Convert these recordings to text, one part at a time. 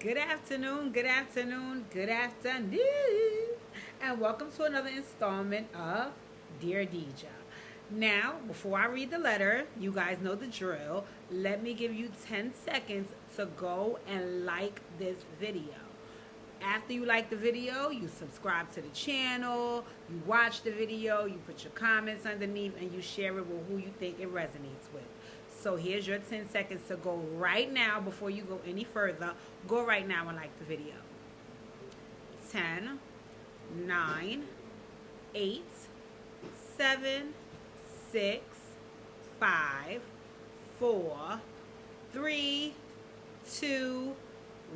Good afternoon, good afternoon, good afternoon, and welcome to another installment of Dear Deja. Now, before I read the letter, you guys know the drill. Let me give you 10 seconds to go and like this video. After you like the video, you subscribe to the channel, you watch the video, you put your comments underneath, and you share it with who you think it resonates with. So here's your 10 seconds to go right now before you go any further. Go right now and like the video. 10, 9, 8, 7, 6, 5, 4, 3, 2,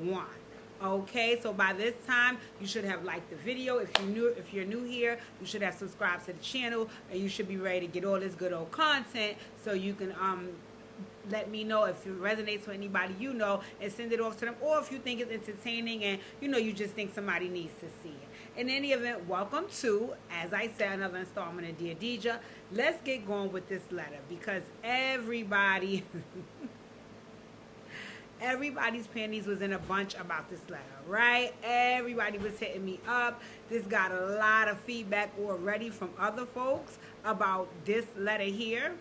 1. Okay, so by this time you should have liked the video. If you're new here, you should have subscribed to the channel, and you should be ready to get all this good old content so you can let me know if it resonates with anybody you know and send it off to them, or if you think it's entertaining and you just think somebody needs to see it. In any event, welcome to, as I said, another installment of Dear Deja. Let's get going with this letter because everybody's panties was in a bunch about this letter, right? Everybody was hitting me up. This got a lot of feedback already from other folks about this letter here.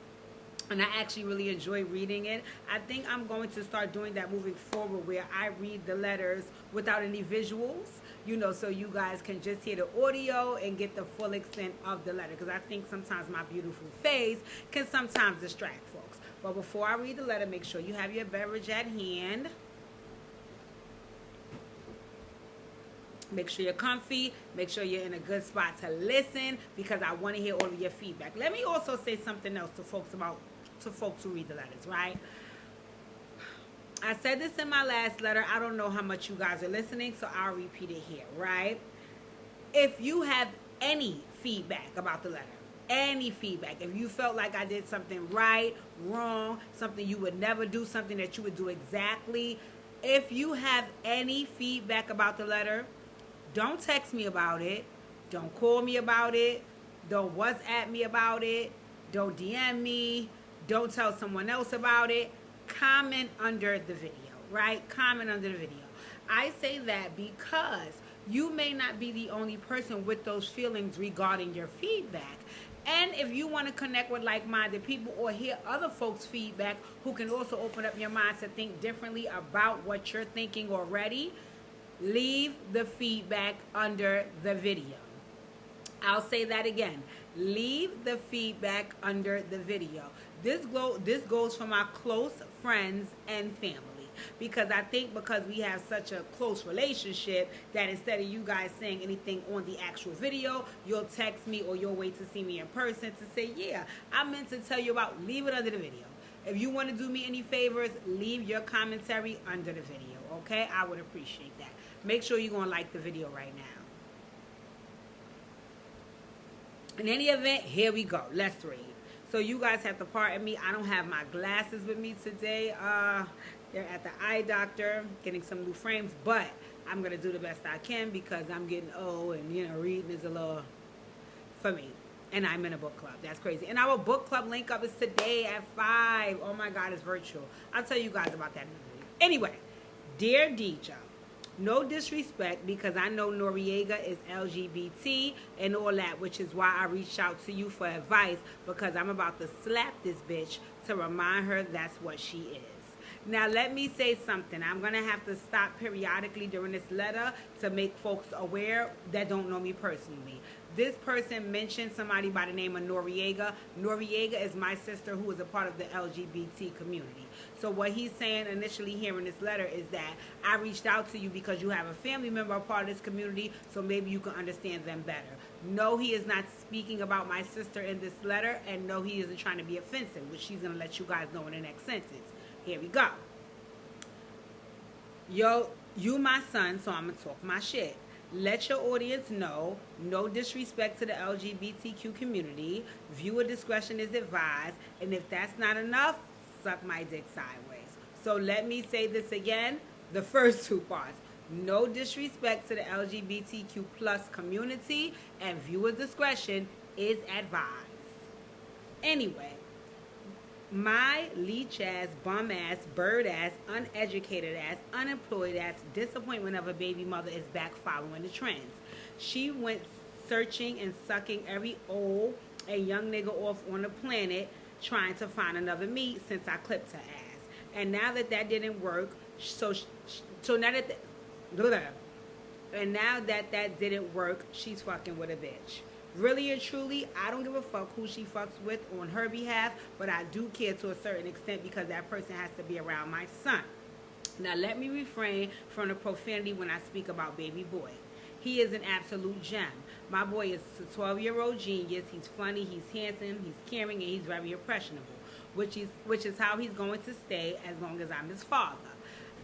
And I actually really enjoy reading it. I think I'm going to start doing that moving forward, where I read the letters without any visuals, so you guys can just hear the audio and get the full extent of the letter. Because I think sometimes my beautiful face can sometimes distract folks. But before I read the letter, make sure you have your beverage at hand. Make sure you're comfy. Make sure you're in a good spot to listen, because I want to hear all of your feedback. Let me also say something else to folks who read the letters, right? I said this in my last letter. I don't know how much you guys are listening, so I'll repeat it here, right? If you have any feedback about the letter, any feedback, if you felt like I did something right, wrong, something you would never do, something that you would do exactly, if you have any feedback about the letter, don't text me about it. Don't call me about it. Don't WhatsApp me about it. Don't DM me. Don't tell someone else about it. Comment under the video, right? Comment under the video. I say that because you may not be the only person with those feelings regarding your feedback. And if you want to connect with like-minded people or hear other folks' feedback who can also open up your mind to think differently about what you're thinking already, leave the feedback under the video. I'll say that again. Leave the feedback under the video. This goes for my close friends and family, because I think because we have such a close relationship that instead of you guys saying anything on the actual video, you'll text me or you'll wait to see me in person to say, yeah, I meant to tell you about. Leave it under the video. If you want to do me any favors, leave your commentary under the video, okay? I would appreciate that. Make sure you're going to like the video right now. In any event, here we go. Let's read. So you guys have to pardon me. I don't have my glasses with me today. They're at the eye doctor getting some new frames, but I'm going to do the best I can because I'm getting old and, reading is a little for me. And I'm in a book club. That's crazy. And our book club link up is today at 5. Oh my God, it's virtual. I'll tell you guys about that in a minute. Anyway, Dear Deja. No disrespect, because I know Noriega is LGBT and all that, which is why I reached out to you for advice, because I'm about to slap this bitch to remind her that's what she is. Now, let me say something. I'm going to have to stop periodically during this letter to make folks aware that don't know me personally. This person mentioned somebody by the name of Noriega. Noriega is my sister who is a part of the LGBT community. So what he's saying initially here in this letter is that I reached out to you because you have a family member a part of this community, so maybe you can understand them better. No, he is not speaking about my sister in this letter, and no, he isn't trying to be offensive, which she's going to let you guys know in the next sentence. Here we go. Yo, you my son, so I'm going to talk my shit. Let your audience know, no disrespect to the LGBTQ community, viewer discretion is advised, and if that's not enough, suck my dick sideways. So let me say this again, the first two parts. No disrespect to the LGBTQ plus community, and viewer discretion is advised. Anyway, My leech ass, bum ass, bird ass, uneducated ass, unemployed ass, disappointment of a baby mother is back following the trends. She went searching and sucking every old and young nigga off on the planet trying to find another me since I clipped her ass. And now that didn't work, so now that and now that didn't work, she's fucking with a bitch. Really and truly, I don't give a fuck who she fucks with on her behalf, but I do care to a certain extent because that person has to be around my son. Now, let me refrain from the profanity when I speak about baby boy. He is an absolute gem. My boy is a 12-year-old genius. He's funny, he's handsome, he's caring, and he's very impressionable, which is how he's going to stay as long as I'm his father.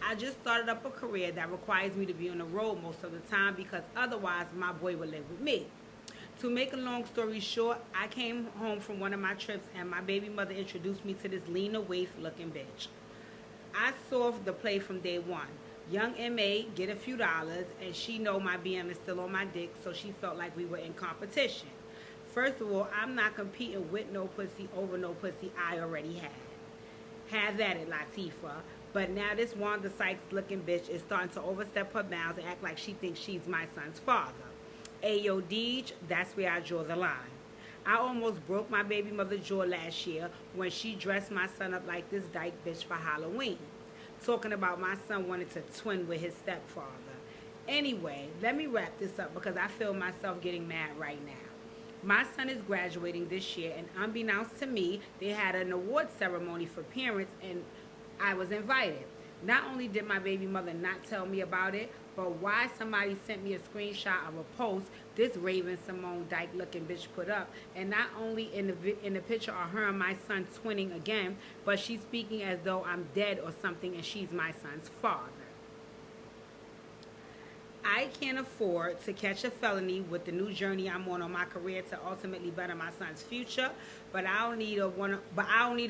I just started up a career that requires me to be on the road most of the time because otherwise my boy would live with me. To make a long story short, I came home from one of my trips and my baby mother introduced me to this leaner waif looking bitch. I saw the play from day one. Young MA get a few dollars and she know my BM is still on my dick, so she felt like we were in competition. First of all, I'm not competing with no pussy over no pussy I already had. Have at it, Latifah. But now this Wanda Sykes looking bitch is starting to overstep her bounds and act like she thinks she's my son's father. Ayo, Deej, that's where I draw the line. I almost broke my baby mother's jaw last year when she dressed my son up like this dyke bitch for Halloween. Talking about my son wanted to twin with his stepfather. Anyway, let me wrap this up because I feel myself getting mad right now. My son is graduating this year, and unbeknownst to me, they had an award ceremony for parents, and I was invited. Not only did my baby mother not tell me about it, but why somebody sent me a screenshot of a post this Raven Simone Dyke looking bitch put up, and not only in the picture are her and my son twinning again, but she's speaking as though I'm dead or something and she's my son's father. I can't afford to catch a felony with the new journey I'm on my career to ultimately better my son's future, but I don't need a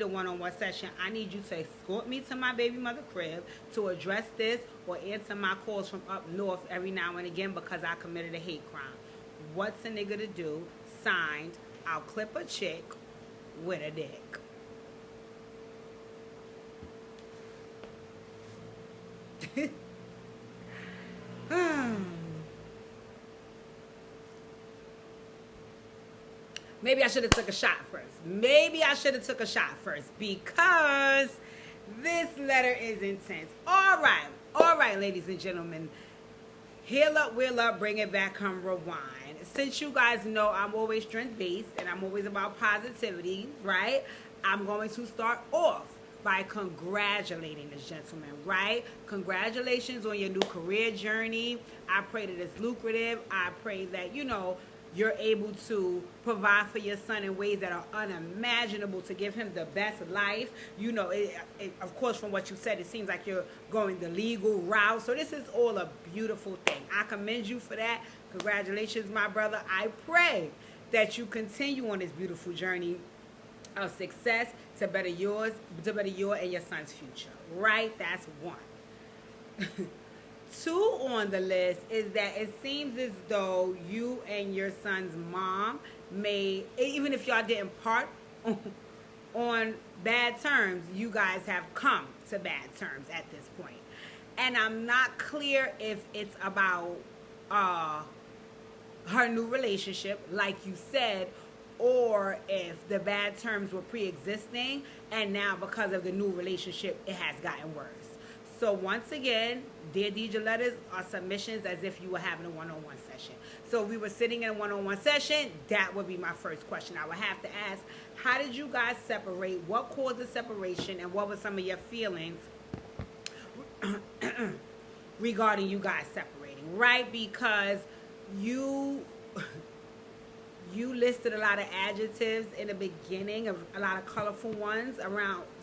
one-on-one session. I need you to escort me to my baby mother crib to address this or answer my calls from up north every now and again because I committed a hate crime. What's a nigga to do? Signed, I'll clip a chick with a dick. Maybe I should have took a shot first. Because this letter is intense. All right, ladies and gentlemen. Heal up, wheel up, bring it back, come rewind. Since you guys know I'm always strength-based and I'm always about positivity, right? I'm going to start off by congratulating this gentleman, right? Congratulations on your new career journey. I pray that it's lucrative. I pray that, you're able to provide for your son in ways that are unimaginable to give him the best life. Of course, from what you said, it seems like you're going the legal route. So this is all a beautiful thing. I commend you for that. Congratulations, my brother. I pray that you continue on this beautiful journey of success to better your and your son's future. Right? That's one. 2 on the list is that it seems as though you and your son's mom may, even if y'all didn't part on bad terms, you guys have come to bad terms at this point. And I'm not clear if it's about her new relationship, like you said, or if the bad terms were pre-existing and now because of the new relationship, it has gotten worse. So once again, Dear Deja letters are submissions as if you were having a one-on-one session. So if we were sitting in a one-on-one session, that would be my first question. I would have to ask, how did you guys separate? What caused the separation? And what were some of your feelings regarding you guys separating, right? Because you listed a lot of adjectives in the beginning, of a lot of colorful ones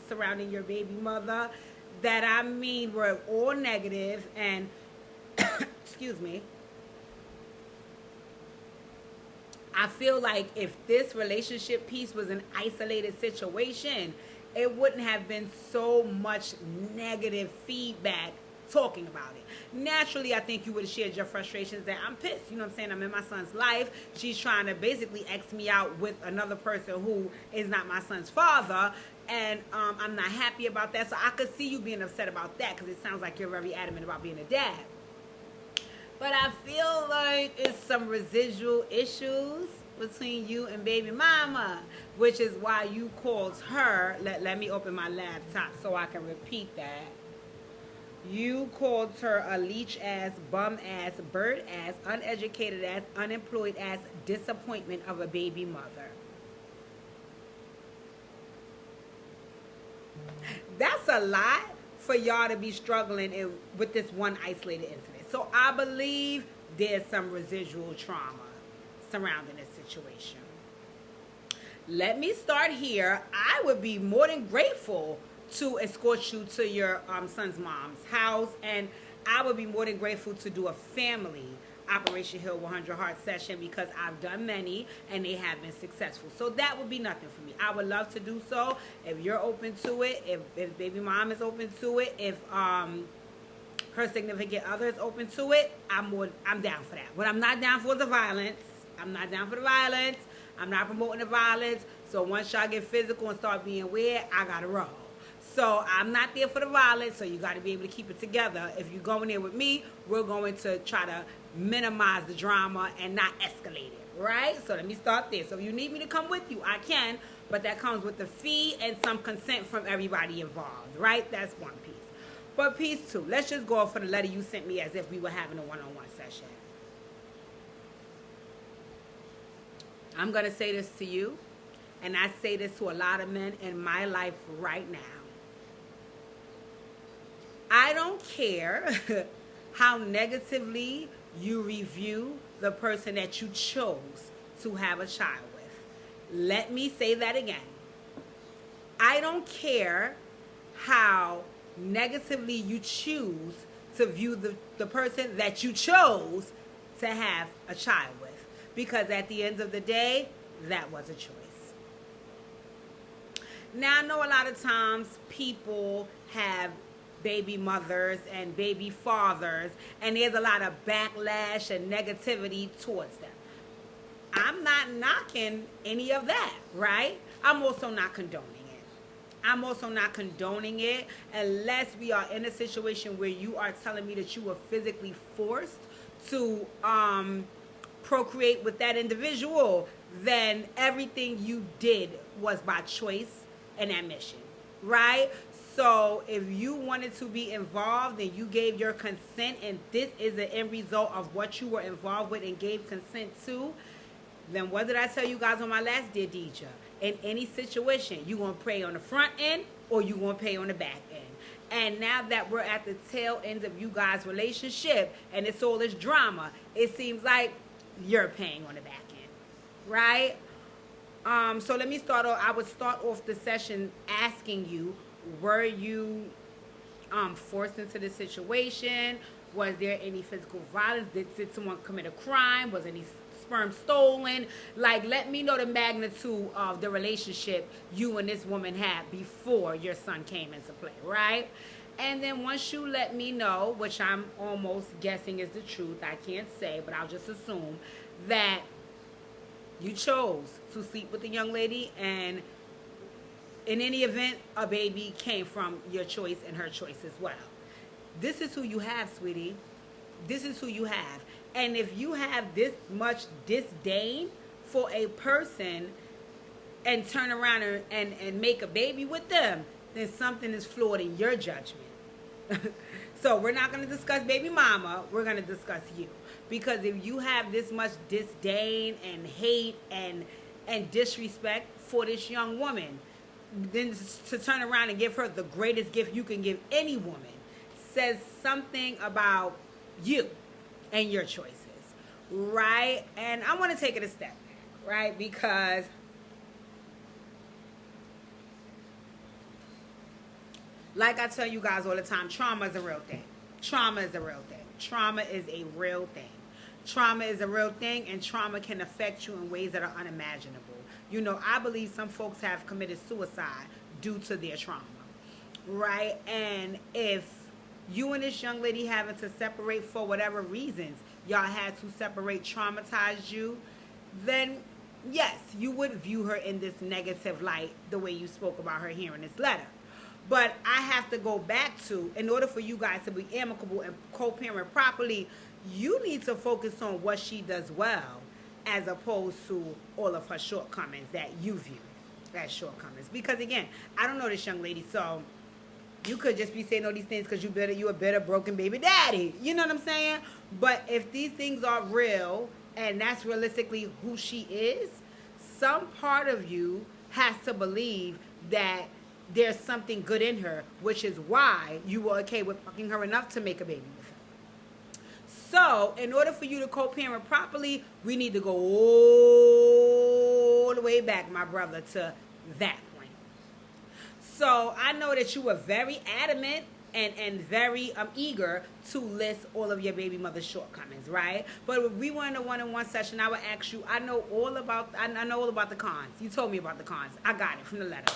surrounding your baby mother that I mean were all negative, and excuse me, I feel like if this relationship piece was an isolated situation, it wouldn't have been so much negative feedback talking about it. Naturally, I think you would have shared your frustrations that I'm pissed. You know what I'm saying? I'm in my son's life. She's trying to basically X me out with another person who is not my son's father. And I'm not happy about that. So I could see you being upset about that because it sounds like you're very adamant about being a dad. But I feel like it's some residual issues between you and baby mama, which is why you called her. Let me open my laptop so I can repeat that. You called her a leech ass, bum ass, bird ass, uneducated ass, unemployed ass, disappointment of a baby mother. That's a lot for y'all to be struggling with this one isolated incident. So I believe there's some residual trauma surrounding this situation. Let me start here. I would be more than grateful to escort you to your son's mom's house, and I would be more than grateful to do a family Operation Heal 100 Heart session because I've done many and they have been successful. So that would be nothing for me. I would love to do so if you're open to it, if baby mom is open to it, if her significant other is open to it, I'm down for that. What I'm not down for is the violence. I'm not down for the violence. I'm not promoting the violence. So once y'all get physical and start being weird, I gotta roll. So I'm not there for the violence, so you got to be able to keep it together. If you're going there with me, we're going to try to minimize the drama and not escalate it, right? So let me start there. So if you need me to come with you, I can, but that comes with the fee and some consent from everybody involved, right? That's one piece. But piece two, let's just go for the letter you sent me as if we were having a one-on-one session. I'm going to say this to you, and I say this to a lot of men in my life right now. I don't care how negatively you review the person that you chose to have a child with. Let me say that again. I don't care how negatively you choose to view the person that you chose to have a child with. Because at the end of the day, that was a choice. Now, I know a lot of times people have baby mothers and baby fathers, and there's a lot of backlash and negativity towards them. I'm not knocking any of that, right? I'm also not condoning it. I'm also not condoning it unless we are in a situation where you are telling me that you were physically forced to procreate with that individual, then everything you did was by choice and admission, right? So if you wanted to be involved and you gave your consent and this is the end result of what you were involved with and gave consent to, then what did I tell you guys on my last Dear Deidre? In any situation, you're going to pay on the front end or you're going to pay on the back end. And now that we're at the tail end of you guys' relationship and it's all this drama, it seems like you're paying on the back end, right? So let me start off. I would start off the session asking you, were you forced into the situation? Was there any physical violence? Did someone commit a crime? Was any sperm stolen? Like, let me know the magnitude of the relationship you and this woman had before your son came into play, right? And then once you let me know, which I'm almost guessing is the truth, I can't say, but I'll just assume that you chose to sleep with the young lady, and in any event, a baby came from your choice and her choice as well. This is who you have, sweetie. This is who you have. And if you have this much disdain for a person and turn around and make a baby with them, then something is flawed in your judgment. So we're not going to discuss baby mama. We're going to discuss you. Because if you have this much disdain and hate and disrespect for this young woman, then to turn around and give her the greatest gift you can give any woman says something about you and your choices, right? And I want to take it a step back, right? Because like I tell you guys all the time, trauma is a real thing. Trauma is a real thing. Trauma is a real thing. Trauma is a real thing, and trauma can affect you in ways that are unimaginable. You know, I believe some folks have committed suicide due to their trauma, right? And if you and this young lady having to separate for whatever reasons, y'all had to separate, traumatized you, then yes, you would view her in this negative light the way you spoke about her here in this letter. But I have to go back to, in order for you guys to be amicable and co-parent properly, you need to focus on what she does well as opposed to all of her shortcomings that you view as shortcomings. Because again, I don't know this young lady, so you could just be saying all these things because you a better broken baby daddy. You know what I'm saying? But if these things are real and that's realistically who she is, some part of you has to believe that there's something good in her, which is why you were okay with fucking her enough to make a baby with her. So, in order for you to co-parent properly, we need to go all the way back, my brother, to that point. So, I know that you were very adamant and very eager to list all of your baby mother's shortcomings, right? But if we were in a one-on-one session, I would ask you, I know all about the cons. You told me about the cons. I got it from the letter.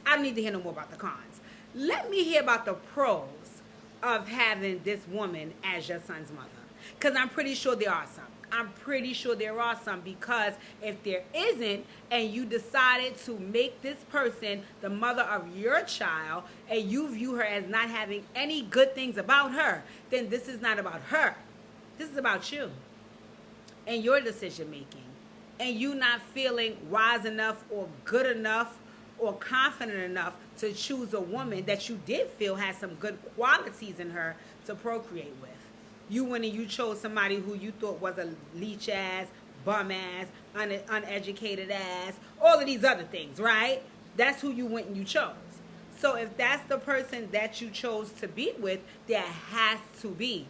I don't need to hear no more about the cons. Let me hear about the pros of having this woman as your son's mother. Because I'm pretty sure there are some. Because if there isn't, and you decided to make this person the mother of your child, and you view her as not having any good things about her, then this is not about her. This is about you and your decision making. And you not feeling wise enough or good enough or confident enough to choose a woman that you did feel has some good qualities in her to procreate with. You went and you chose somebody who you thought was a leech ass, bum ass, uneducated ass, all of these other things, right? That's who you went and you chose. So if that's the person that you chose to be with, there has to be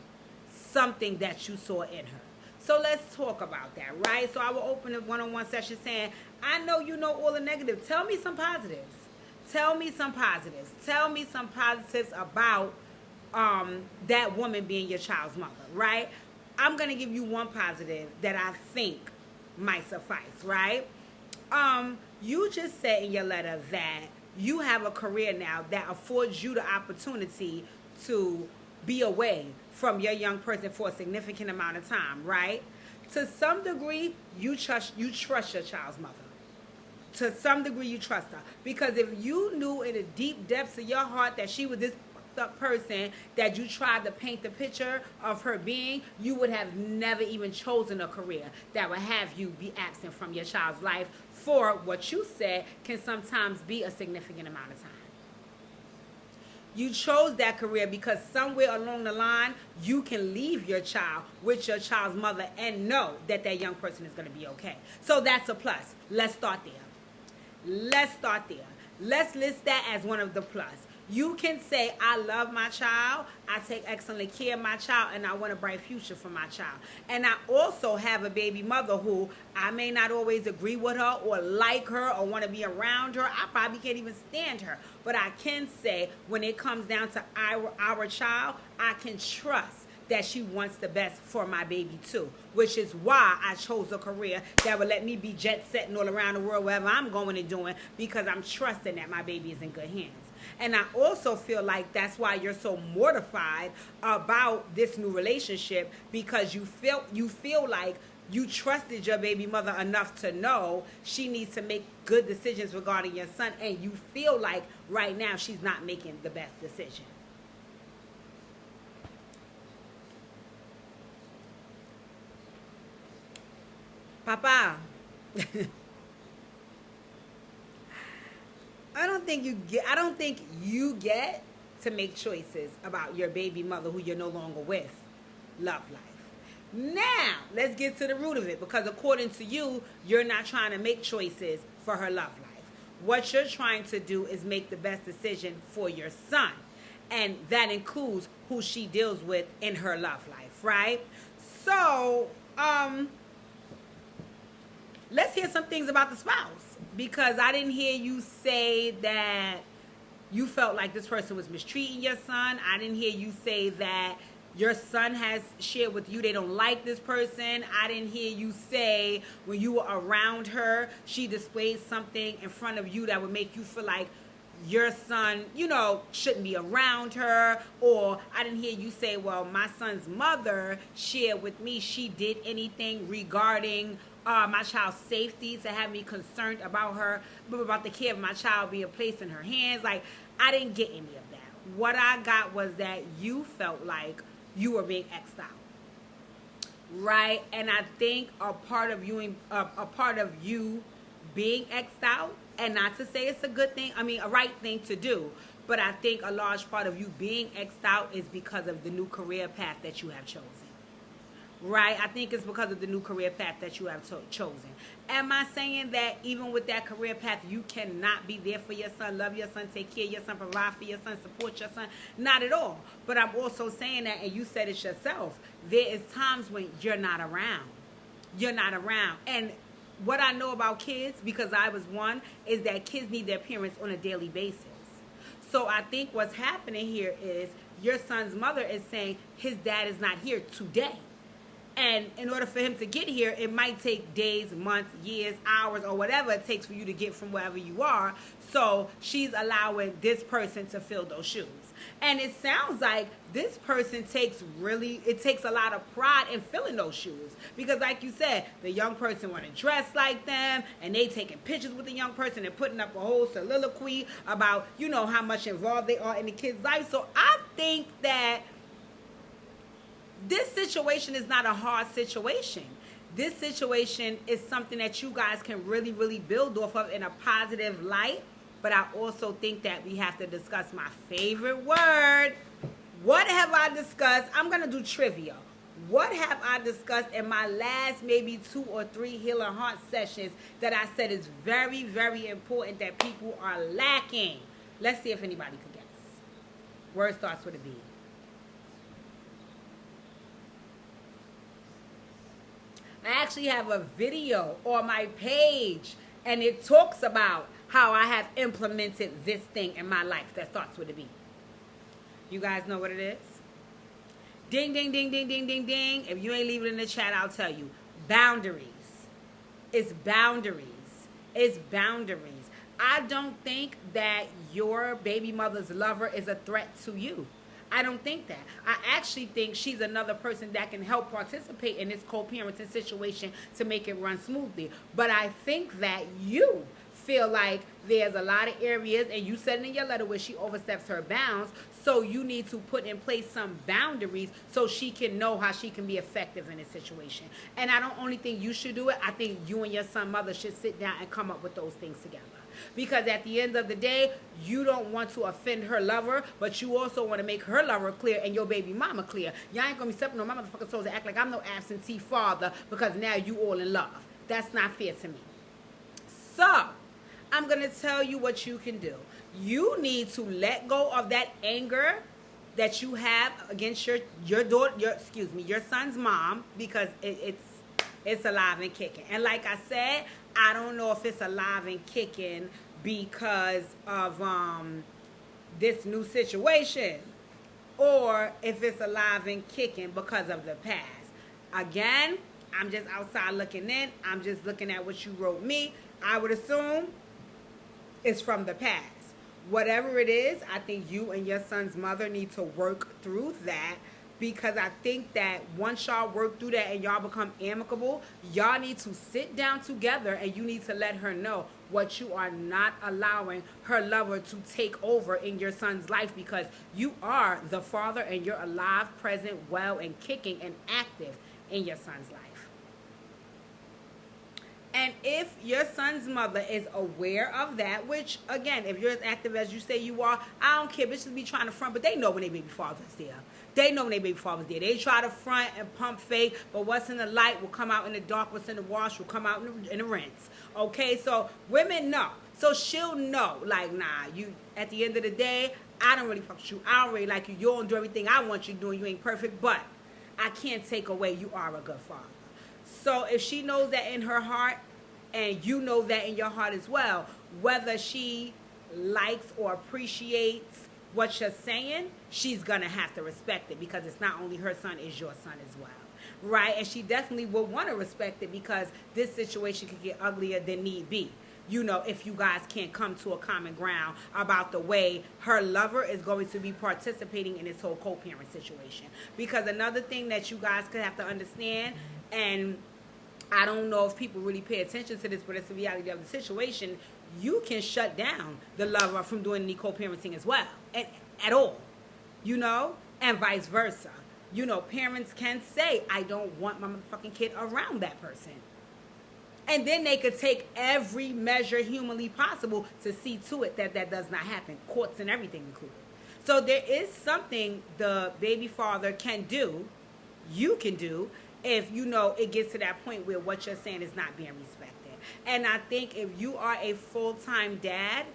something that you saw in her. So let's talk about that, right? So I will open a one-on-one session saying, I know you know all the negatives. Tell me some positives. Tell me some positives about that woman being your child's mother, right? I'm going to give you one positive that I think might suffice, right? You just said in your letter that you have a career now that affords you the opportunity to be away from your young person for a significant amount of time, right? To some degree, you trust your child's mother. To some degree, you trust her. Because if you knew in the deep depths of your heart that she was this fucked up person that you tried to paint the picture of her being, you would have never even chosen a career that would have you be absent from your child's life for what you said can sometimes be a significant amount of time. You chose that career because somewhere along the line, you can leave your child with your child's mother and know that that young person is going to be okay. So that's a plus. Let's start there. Let's list that as one of the plus. You can say, I love my child, I take excellent care of my child, and I want a bright future for my child. And I also have a baby mother who I may not always agree with her or like her or want to be around her. I probably can't even stand her. But I can say when it comes down to our child, I can trust that she wants the best for my baby too, which is why I chose a career that would let me be jet setting all around the world wherever I'm going and doing, because I'm trusting that my baby is in good hands. And I also feel like that's why you're so mortified about this new relationship, because you feel like you trusted your baby mother enough to know she needs to make good decisions regarding your son, and you feel like right now she's not making the best decision. Papa, I don't think you get to make choices about your baby mother who you're no longer with. Love life. Now, let's get to the root of it, because according to you, you're not trying to make choices for her love life. What you're trying to do is make the best decision for your son. And that includes who she deals with in her love life, right? So, let's hear some things about the spouse, because I didn't hear you say that you felt like this person was mistreating your son. I didn't hear you say that your son has shared with you they don't like this person. I didn't hear you say when you were around her, she displayed something in front of you that would make you feel like your son, shouldn't be around her. Or I didn't hear you say, well, my son's mother shared with me she did anything regarding my child's safety, to have me concerned about her, about the care of my child being placed in her hands. Like, I didn't get any of that. What I got was that you felt like you were being X'd out. Right? And I think a part of you being X'd out, and not to say it's a good thing, I mean, a right thing to do, but I think a large part of you being X'd out is because of the new career path that you have chosen. Right? I think it's because of the new career path that you have chosen. Am I saying that even with that career path, you cannot be there for your son, love your son, take care of your son, provide for your son, support your son? Not at all. But I'm also saying that, and you said it yourself, there is times when you're not around. You're not around. And what I know about kids, because I was one, is that kids need their parents on a daily basis. So I think what's happening here is your son's mother is saying his dad is not here today. And in order for him to get here, it might take days, months, years, hours, or whatever it takes for you to get from wherever you are. So she's allowing this person to fill those shoes. And it sounds like this person takes a lot of pride in filling those shoes. Because like you said, the young person want to dress like them, and they taking pictures with the young person and putting up a whole soliloquy about, how much involved they are in the kid's life. So I think that this situation is not a hard situation. This situation is something that you guys can really, really build off of in a positive light. But I also think that we have to discuss my favorite word. What have I discussed? I'm going to do trivia. What have I discussed in my last maybe 2 or 3 Healing Heart sessions that I said is very, very important that people are lacking? Let's see if anybody can guess. Word starts with a B. I actually have a video on my page, and it talks about how I have implemented this thing in my life that starts with a B. You guys know what it is? Ding, ding, ding, ding, ding, ding, ding. If you ain't leave it in the chat, I'll tell you. Boundaries. It's boundaries. It's boundaries. I don't think that your baby mother's lover is a threat to you. I don't think that. I actually think she's another person that can help participate in this co-parenting situation to make it run smoothly. But I think that you feel like there's a lot of areas, and you said in your letter, where she oversteps her bounds, so you need to put in place some boundaries so she can know how she can be effective in this situation. And I don't only think you should do it, I think you and your son mother should sit down and come up with those things together. Because at the end of the day, you don't want to offend her lover, but you also want to make her lover clear and your baby mama clear. Y'all ain't going to be stepping on my motherfucking toes and act like I'm no absentee father because now you all in love. That's not fair to me. So, I'm going to tell you what you can do. You need to let go of that anger that you have against your daughter, your son's mom, because it's alive and kicking. And like I said, I don't know if it's alive and kicking because of this new situation, or if it's alive and kicking because of the past. Again, I'm just outside looking in. I'm just looking at what you wrote me. I would assume it's from the past. Whatever it is, I think you and your son's mother need to work through that, because I think that once y'all work through that and y'all become amicable, y'all need to sit down together and you need to let her know what you are not allowing her lover to take over in your son's life, because you are the father and you're alive, present, well, and kicking and active in your son's life. And if your son's mother is aware of that, which, again, if you're as active as you say you are, I don't care. Bitches be trying to front, but they know when their baby father's there. They know when their baby father's there. They try to front and pump fake, but what's in the light will come out in the dark. What's in the wash will come out in the rinse. Okay? So women know. So she'll know. Like, nah, you, at the end of the day, I don't really fuck with you. I don't really like you. You don't do everything I want you doing. You ain't perfect, but I can't take away you are a good father. So if she knows that in her heart, and you know that in your heart as well, whether she likes or appreciates what you're saying, she's going to have to respect it, because it's not only her son, it's your son as well. Right? And she definitely will want to respect it, because this situation could get uglier than need be. You know, if you guys can't come to a common ground about the way her lover is going to be participating in this whole co-parent situation. Because another thing that you guys could have to understand, and I don't know if people really pay attention to this, but it's the reality of the situation. You can shut down the lover from doing any co-parenting as well, at all, you know, and vice versa. You know, parents can say, I don't want my motherfucking kid around that person. And then they could take every measure humanly possible to see to it that that does not happen, courts and everything included. So there is something the baby father can do, you can do, if you know it gets to that point where what you're saying is not being respected. And I think if you are a full-time dad,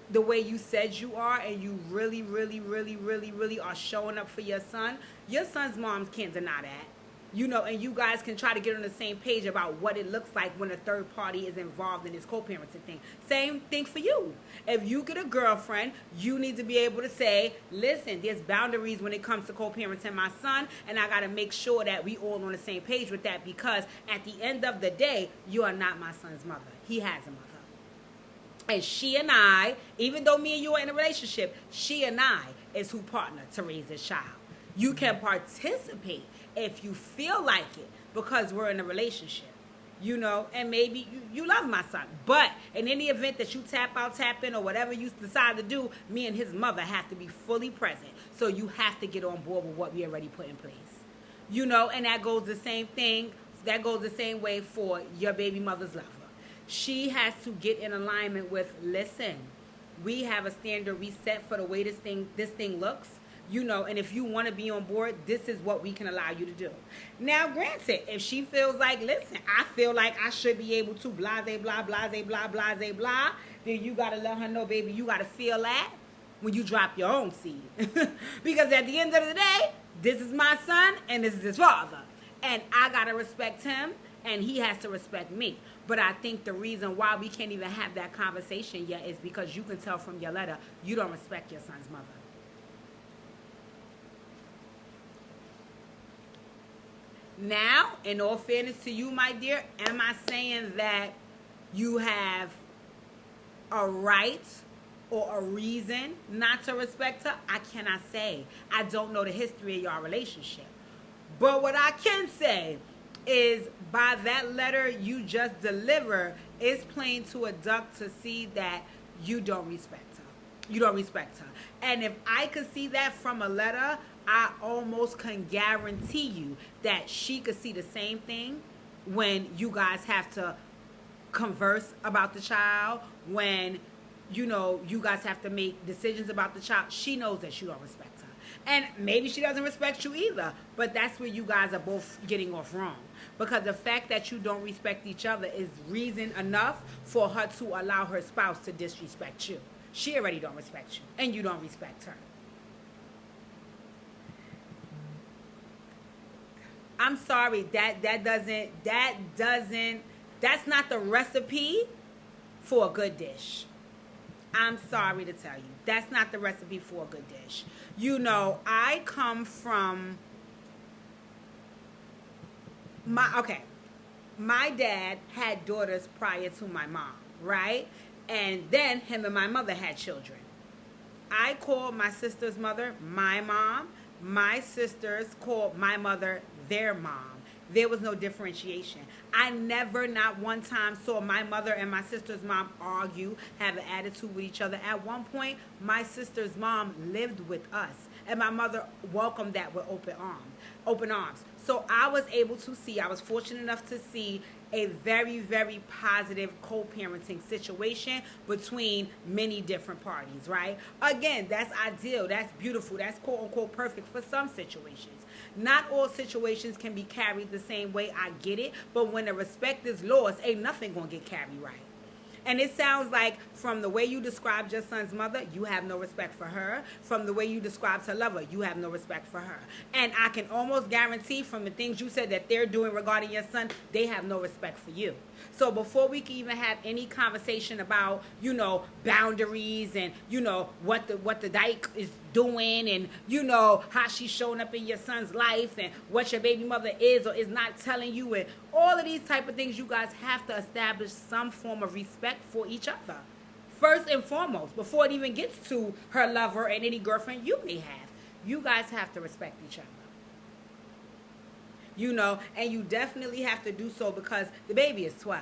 the way you said you are, and you really, really, really, really, really are showing up for your son's mom can't deny that. You know, and you guys can try to get on the same page about what it looks like when a third party is involved in this co-parenting thing. Same thing for you. If you get a girlfriend, you need to be able to say, listen, there's boundaries when it comes to co-parenting my son, and I got to make sure that we all on the same page with that, because at the end of the day, you are not my son's mother. He has a mother. And she and I, even though me and you are in a relationship, she and I is who partner to raise this child. You can participate if you feel like it, because we're in a relationship, you know, and maybe you love my son. But in any event that you tap out, tap in, or whatever you decide to do, me and his mother have to be fully present. So you have to get on board with what we already put in place. You know, and that goes the same thing. That goes the same way for your baby mother's lover. She has to get in alignment with, listen, we have a standard we set for the way this thing looks. You know, and if you want to be on board, this is what we can allow you to do. Now, granted, if she feels like, listen, I feel like I should be able to blase, blah, blase, blah, blase, blah, then you got to let her know, baby, you got to feel that when you drop your own seed. Because at the end of the day, this is my son and this is his father. And I got to respect him and he has to respect me. But I think the reason why we can't even have that conversation yet is because you can tell from your letter, you don't respect your son's mother. Now, in all fairness to you, my dear, am I saying that you have a right or a reason not to respect her? I cannot say. I don't know the history of your relationship. But what I can say is by that letter you just delivered, it's plain to a duck to see that you don't respect her. You don't respect her. And if I could see that from a letter, I almost can guarantee you that she could see the same thing when you guys have to converse about the child, when, you know, you guys have to make decisions about the child. She knows that you don't respect her. And maybe she doesn't respect you either, but that's where you guys are both getting off wrong. Because the fact that you don't respect each other is reason enough for her to allow her spouse to disrespect you. She already don't respect you, and you don't respect her. I'm sorry, that's not the recipe for a good dish. I'm sorry to tell you, that's not the recipe for a good dish. You know, I come from my dad had daughters prior to my mom, right? And then him and my mother had children. I called my sister's mother my mom. My sisters called my mother their mom. There was no differentiation. I never, not one time, saw my mother and my sister's mom argue, have an attitude with each other. At one point, my sister's mom lived with us, and my mother welcomed that with open arms. So I was able to see, I was fortunate enough to see a very, very positive co-parenting situation between many different parties, right? Again, that's ideal, that's beautiful, that's quote-unquote perfect for some situations. Not all situations can be carried the same way, I get it, but when the respect is lost, ain't nothing gonna get carried right. And it sounds like from the way you described your son's mother, you have no respect for her. From the way you described her lover, you have no respect for her. And I can almost guarantee from the things you said that they're doing regarding your son, they have no respect for you. So before we can even have any conversation about, you know, boundaries and, you know, what the dyke is doing and, you know, how she's showing up in your son's life and what your baby mother is or is not telling you and all of these type of things, you guys have to establish some form of respect for each other. First and foremost, before it even gets to her lover and any girlfriend you may have, you guys have to respect each other. And you definitely have to do so because the baby is 12.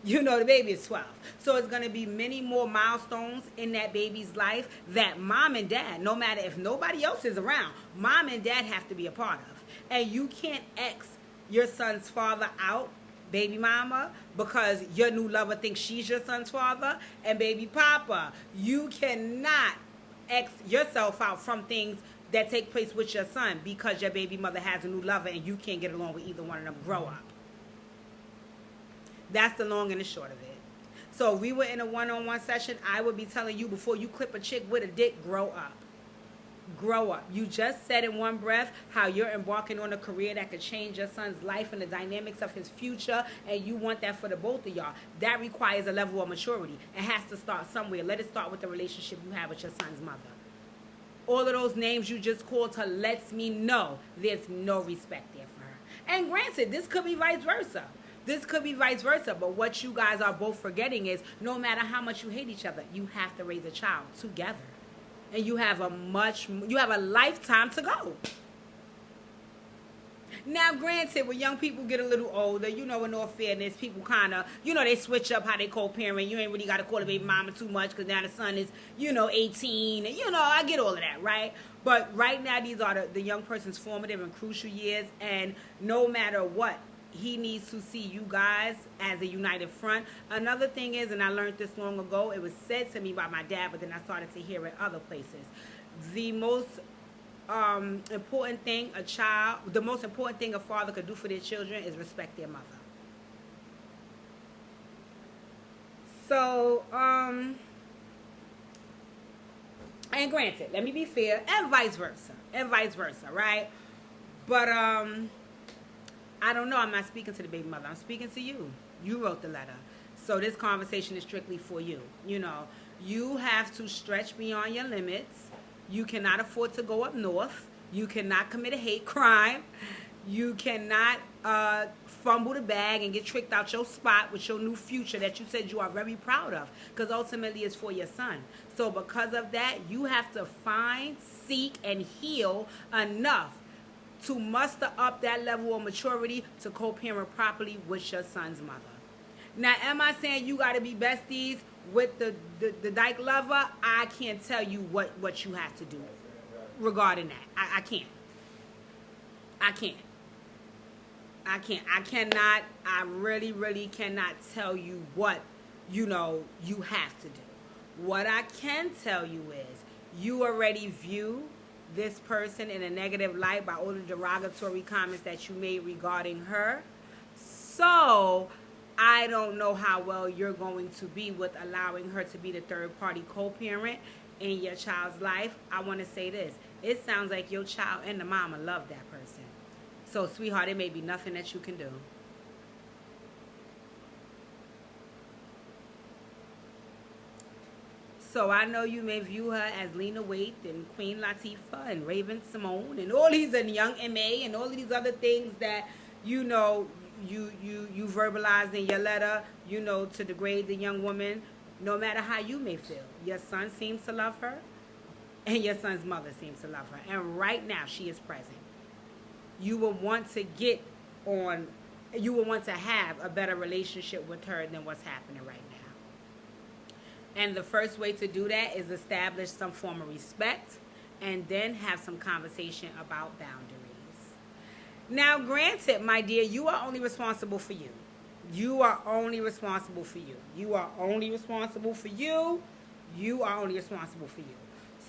The baby is 12. So it's going to be many more milestones in that baby's life that mom and dad, no matter if nobody else is around, mom and dad have to be a part of. And you can't X your son's father out, baby mama, because your new lover thinks she's your son's father. And baby papa, you cannot X yourself out from things that take place with your son because your baby mother has a new lover and you can't get along with either one of them. Grow up. That's the long and the short of it. So if we were in a one-on-one session, I would be telling you before you clip a chick with a dick, grow up. Grow up. You just said in one breath how you're embarking on a career that could change your son's life and the dynamics of his future, and you want that for the both of y'all. That requires a level of maturity. It has to start somewhere. Let it start with the relationship you have with your son's mother. All of those names you just called her lets me know there's no respect there for her. And granted, this could be vice versa. But what you guys are both forgetting is no matter how much you hate each other, you have to raise a child together. And you have a lifetime to go. Now, granted, when young people get a little older, in all fairness, people kind of, they switch up how they co-parent. You ain't really got to call a baby mama too much because now the son is, 18. And, I get all of that, right? But right now, these are the young person's formative and crucial years. And no matter what, he needs to see you guys as a united front. Another thing is, and I learned this long ago, it was said to me by my dad, but then I started to hear it other places. The most important thing a father could do for their children is respect their mother. So, and granted, let me be fair, and vice versa, right? But, I don't know. I'm not speaking to the baby mother. I'm speaking to you. You wrote the letter. So this conversation is strictly for you. You have to stretch beyond your limits. You cannot afford to go up north. You cannot commit a hate crime. You cannot fumble the bag and get tricked out your spot with your new future that you said you are very proud of. Because ultimately it's for your son. So because of that, you have to find, seek, and heal enough to muster up that level of maturity to co-parent properly with your son's mother. Now, am I saying you got to be besties with the dyke lover? I can't tell you what you have to do regarding that. I can't. I really, really cannot tell you what, you have to do. What I can tell you is you already view this person in a negative light by all the derogatory comments that you made regarding her. So I don't know how well you're going to be with allowing her to be the third party co-parent in your child's life. I want to say this. It sounds like your child and the mama love that person. So sweetheart, it may be nothing that you can do. So I know you may view her as Lena Waithe and Queen Latifah and Raven Simone and all these, and Young M.A. and all of these other things that, you verbalized in your letter, to degrade the young woman. No matter how you may feel, your son seems to love her and your son's mother seems to love her. And right now she is present. You will want to have a better relationship with her than what's happening right now. And the first way to do that is establish some form of respect and then have some conversation about boundaries. Now, granted, my dear, you are only responsible for you. You are only responsible for you. You are only responsible for you. You are only responsible for you.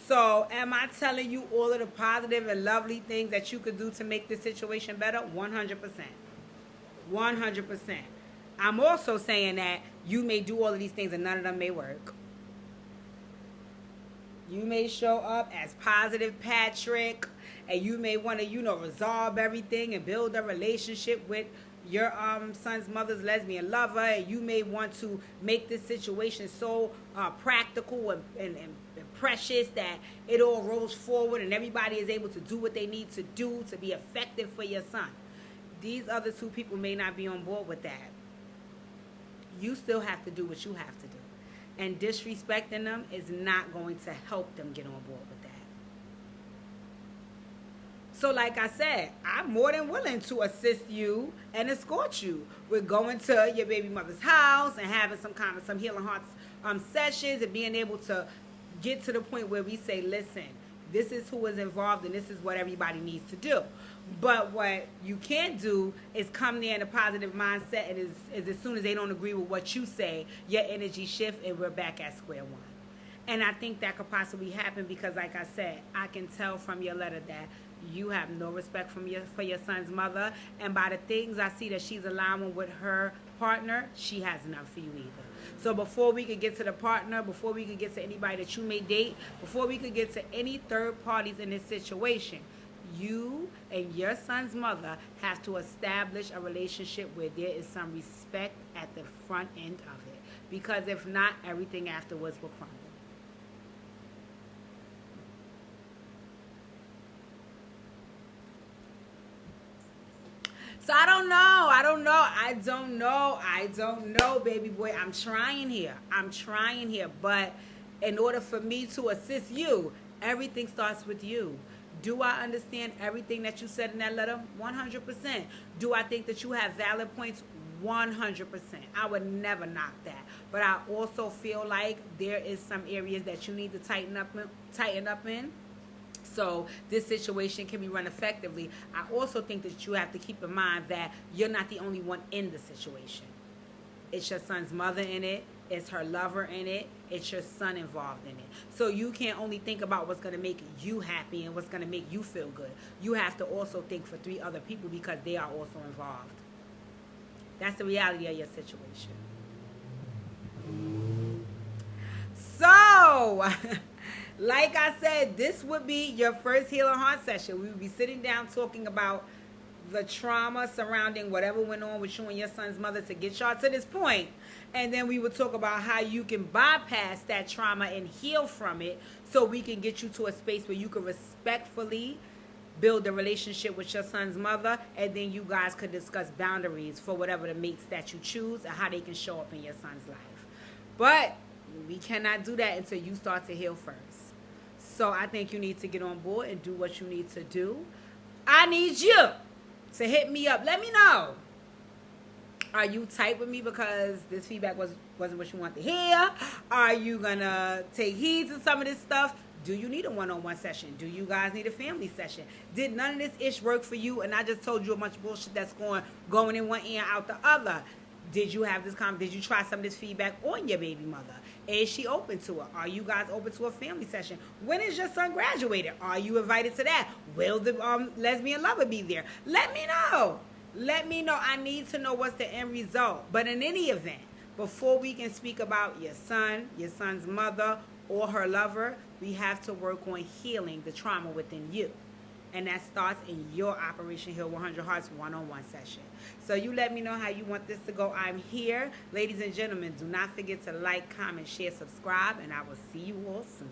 So am I telling you all of the positive and lovely things that you could do to make this situation better? 100%. 100%. I'm also saying that you may do all of these things and none of them may work. You may show up as positive Patrick and you may want to, resolve everything and build a relationship with your son's mother's lesbian lover. And you may want to make this situation so practical and precious that it all rolls forward and everybody is able to do what they need to do to be effective for your son. These other two people may not be on board with that. You still have to do what you have to do. And disrespecting them is not going to help them get on board with that. So like I said, I'm more than willing to assist you and escort you. We're going to your baby mother's house and having some healing hearts sessions and being able to get to the point where we say, listen, this is who is involved and this is what everybody needs to do. But what you can't do is come there in a positive mindset and is as soon as they don't agree with what you say, your energy shift and we're back at square one. And I think that could possibly happen because, like I said, I can tell from your letter that you have no respect for your son's mother. And by the things I see that she's allowing with her partner, she has none for you either. So before we could get to the partner, before we could get to anybody that you may date, before we could get to any third parties in this situation, you and your son's mother have to establish a relationship where there is some respect at the front end of it. Because if not, everything afterwards will crumble. So I don't know, baby boy. I'm trying here. But in order for me to assist you, everything starts with you. Do I understand everything that you said in that letter? 100%. Do I think that you have valid points? 100%. I would never knock that. But I also feel like there is some areas that you need to tighten up in. So this situation can be run effectively. I also think that you have to keep in mind that you're not the only one in the situation. It's your son's mother in it. It's her lover in it. It's your son involved in it. So you can't only think about what's going to make you happy and what's going to make you feel good. You have to also think for 3 other people because they are also involved. That's the reality of your situation. So, like I said, this would be your first Healing Heart session. We would be sitting down talking about the trauma surrounding whatever went on with you and your son's mother to get y'all to this point. And then we would talk about how you can bypass that trauma and heal from it so we can get you to a space where you can respectfully build a relationship with your son's mother, and then you guys could discuss boundaries for whatever the mates that you choose and how they can show up in your son's life. But we cannot do that until you start to heal first. So I think you need to get on board and do what you need to do. I need you to hit me up. Let me know. Are you tight with me because this feedback wasn't what you want to hear? Are you going to take heed to some of this stuff? Do you need a one-on-one session? Do you guys need a family session? Did none of this ish work for you and I just told you a bunch of bullshit that's going in one ear out the other? Did you have this did you try some of this feedback on your baby mother? Is she open to it? Are you guys open to a family session? When is your son graduated? Are you invited to that? Will the lesbian lover be there? Let me know. I need to know what's the end result. But in any event, before we can speak about your son's mother, or her lover, we have to work on healing the trauma within you. And that starts in your Operation Heal 100 Hearts one-on-one session. So you let me know how you want this to go. I'm here. Ladies and gentlemen, do not forget to like, comment, share, subscribe, and I will see you all soon.